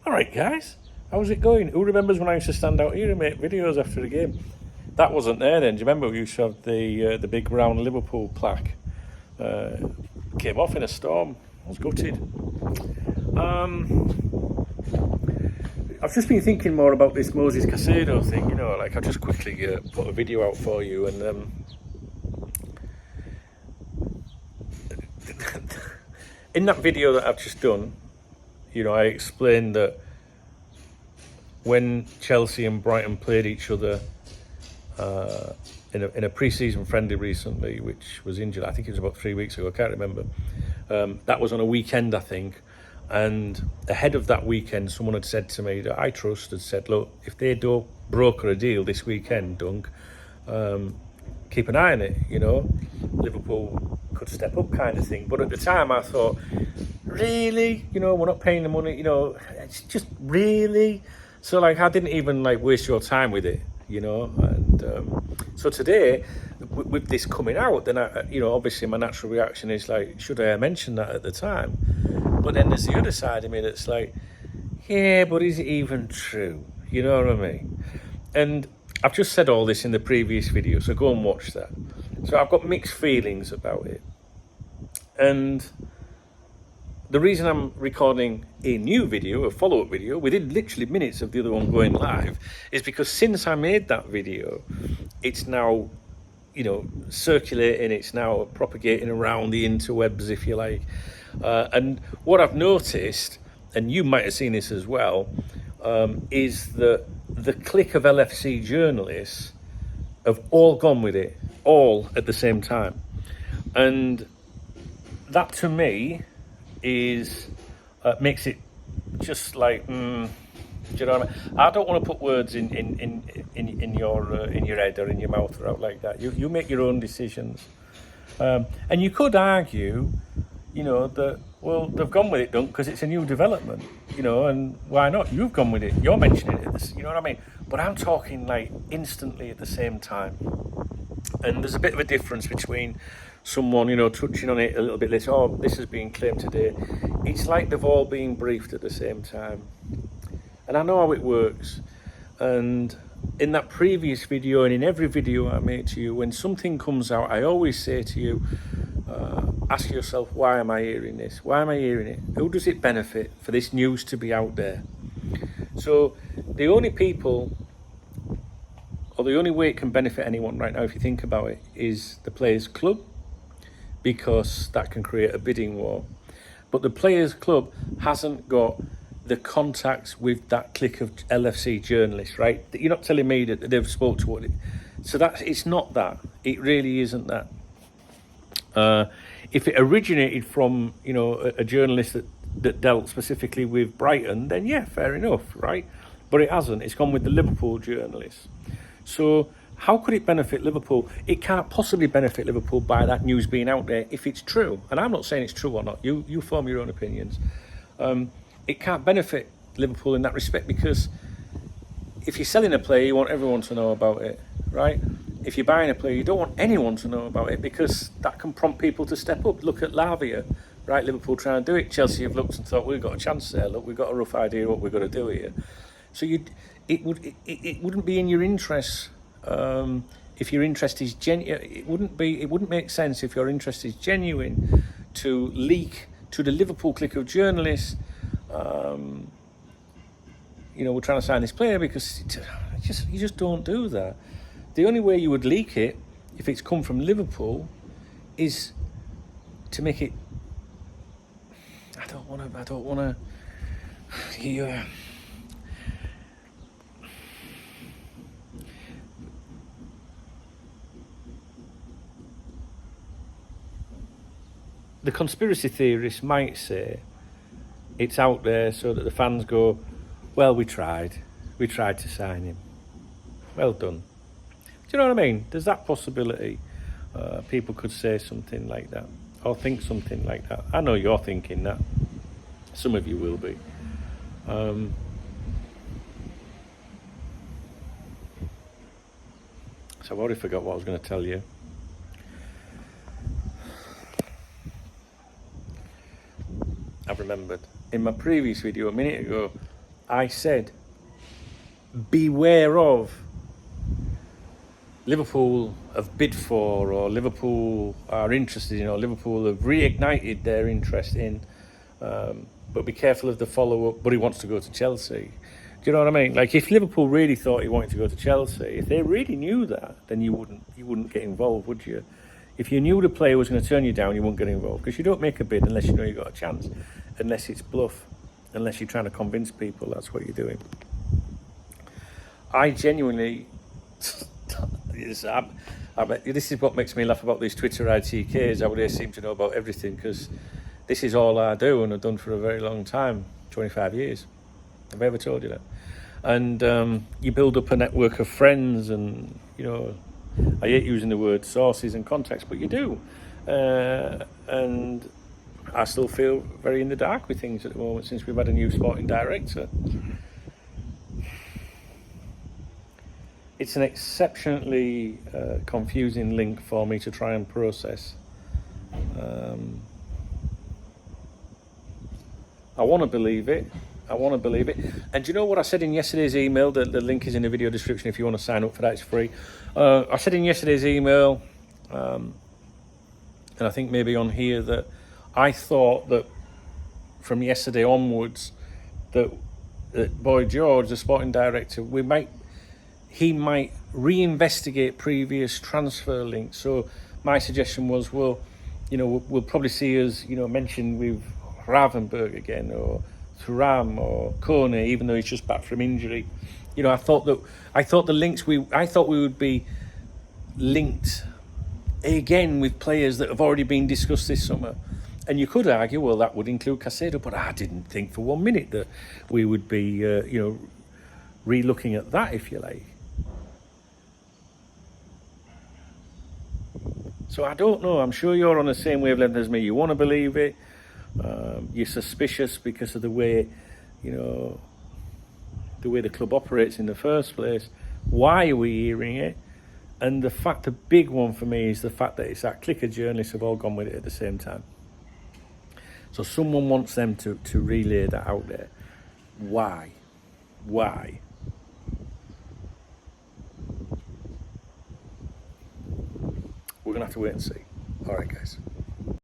Alright guys, how's it going? Who remembers when I used to stand out here and make videos after the game? That wasn't there then. Do you remember we used to have the big round Liverpool plaque? Came off in a storm. I was gutted. I've just been thinking more about this Moises Caicedo thing, you know, like I'll just quickly put a video out for you and in that video that I've just done, you know, I explained that when Chelsea and Brighton played each other in a pre-season friendly recently, which was injured, I think it was about 3 weeks ago, I can't remember. That was on a weekend, I think. And ahead of that weekend, someone had said to me that I trust, had said, look, if they don't broker a deal this weekend, Dunk, keep an eye on it, you know. Liverpool could step up kind of thing. But at the time I thought, really? You know, we're not paying the money, you know, it's just really? So like I didn't even like waste your time with it, you know. And so today, with this coming out, then I, you know, obviously my natural reaction is like, should I have mentioned that at the time? But then there's the other side of me that's like, yeah, but is it even true? You know what I mean? And I've just said all this in the previous video, so go and watch that. So I've got mixed feelings about it. And the reason I'm recording a new video, a follow-up video, within literally minutes of the other one going live, is because since I made that video, it's now, you know, circulating, it's now propagating around the interwebs, if you like. And what I've noticed, and you might have seen this as well, is that the clique of LFC journalists have all gone with it, all at the same time. And that to me is makes it just like, do you know what I mean? I don't want to put words in your head or in your mouth or out like that. You make your own decisions, and you could argue, you know, that, well, they've gone with it, Dunk, because it's a new development, you know, and why not? You've gone with it. You're mentioning it, you know what I mean? But I'm talking like instantly at the same time. And there's a bit of a difference between someone, you know, touching on it a little bit later, oh, this has been claimed today. It's like they've all been briefed at the same time. And I know how it works. And in that previous video and in every video I make to you, when something comes out, I always say to you, ask yourself, why am I hearing this? Why am I hearing it? Who does it benefit for this news to be out there? So the only people, or the only way it can benefit anyone right now, if you think about it, is the Players Club, because that can create a bidding war. But the Players Club hasn't got the contacts with that clique of LFC journalists, right? You're not telling me that they've spoke to it. So that it's not that. It really isn't that. If it originated from, you know, a journalist that dealt specifically with Brighton, then yeah, fair enough, right? But it hasn't. It's gone with the Liverpool journalists. So how could it benefit Liverpool? It can't possibly benefit Liverpool by that news being out there if it's true. And I'm not saying it's true or not. You form your own opinions. It can't benefit Liverpool in that respect, because if you're selling a player, you want everyone to know about it, right? If you're buying a player, you don't want anyone to know about it, because that can prompt people to step up. Look at Lavia, right? Liverpool trying to do it. Chelsea have looked and thought, we've got a chance there. Look, we've got a rough idea of what we've got to do here. So it wouldn't be in your interest, if your interest is genuine. It wouldn't make sense if your interest is genuine to leak to the Liverpool clique of journalists. You know, we're trying to sign this player, because you just don't do that. The only way you would leak it, if it's come from Liverpool, is to make it. I don't want to. Yeah. The conspiracy theorists might say it's out there so that the fans go, well, we tried to sign him. Well done. Do you know what I mean? There's that possibility. People could say something like that, or think something like that. I know you're thinking that. Some of you will be. So I've already forgot what I was going to tell you. I've remembered. In my previous video a minute ago, I said, beware of Liverpool have bid for, or Liverpool are interested in, or Liverpool have reignited their interest in, but be careful of the follow-up, but he wants to go to Chelsea. Do you know what I mean? Like, if Liverpool really thought he wanted to go to Chelsea, if they really knew that, then you wouldn't get involved, would you? If you knew the player was going to turn you down, you wouldn't get involved, because you don't make a bid unless you know you've got a chance, unless it's bluff, unless you're trying to convince people that's what you're doing. I genuinely... this is what makes me laugh about these Twitter ITKs. How they seem to know about everything, because this is all I do and I've done for a very long time, 25 years. Have I ever told you that? And you build up a network of friends, and I hate using the word sources and contacts, but you do. And I still feel very in the dark with things at the moment since we've had a new sporting director. It's an exceptionally confusing link for me to try and process. I want to believe it. And do you know what I said in yesterday's email? The link is in the video description if you want to sign up for that. It's free. I said in yesterday's email, and I think maybe on here, that I thought that from yesterday onwards that Boy George, the sporting director, he might reinvestigate previous transfer links. So my suggestion was, well, we'll probably see us, mentioned with Ravenberg again, or Thuram, or Kone, even though he's just back from injury. I thought the links we would be linked again with players that have already been discussed this summer. And you could argue, well, that would include Caicedo, but I didn't think for 1 minute that we would be, re-looking at that, if you like. So I don't know. I'm sure you're on the same wavelength as me. You want to believe it. You're suspicious because of the way, the way the club operates in the first place. Why are we hearing it? And the big one for me is the fact that it's that clique of journalists have all gone with it at the same time. So someone wants them to relay that out there. Why? We're going to have to wait and see. All right, guys.